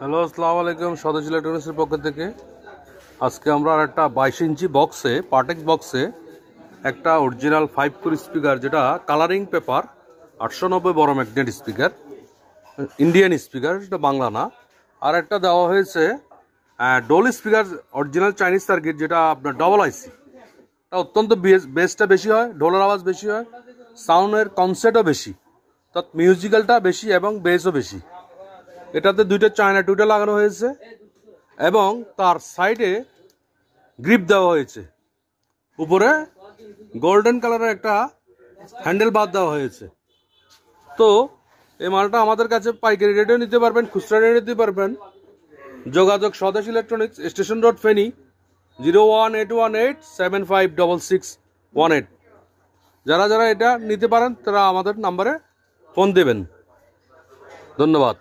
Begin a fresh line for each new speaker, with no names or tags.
Hello, আসসালামু আলাইকুম। স্বদেশ ইলেকট্রনিক্সের পক্ষ থেকে আজকে আমরা আর একটা 22 ইঞ্চি বক্সে পার্টেক্স বক্সে একটা অরিজিনাল 5 কোর স্পিকার, যেটা কালারিং পেপার 890 বড় ম্যাগনেট স্পিকার, ইন্ডিয়ান স্পিকার, সেটা বাংলা না। আর একটা দেওয়া হয়েছে ডোল স্পিকার, অরিজিনাল চাইনিজ সার্কিট, যেটা আপনার ডবল আইসি। এটা অত্যন্ত বেসটা বেশি হয়, ঢোলের আওয়াজ বেশি হয়, সাউন্ডের কনসেপ্টও বেশি, তৎ মিউজিক্যালটা বেশি এবং বেসও বেশি। এটাতে দুইটা চায়না টুইটা লাগানো হয়েছে এবং তার সাইডে গ্রিপ দেওয়া হয়েছে, উপরে গোল্ডেন কালারের একটা হ্যান্ডেল বার দেওয়া হয়েছে। তো এই মালটা আমাদের কাছে পাইকারি রেটেও নিতে পারবেন, খুচরা রেটে নিতে পারবেন। যোগাযোগ স্বদেশ ইলেকট্রনিক্স, স্টেশন রোড, ফেনী, 01818756618। যারা যারা এটা নিতে পারেন তারা আমাদের নাম্বারে ফোন দেবেন। ধন্যবাদ।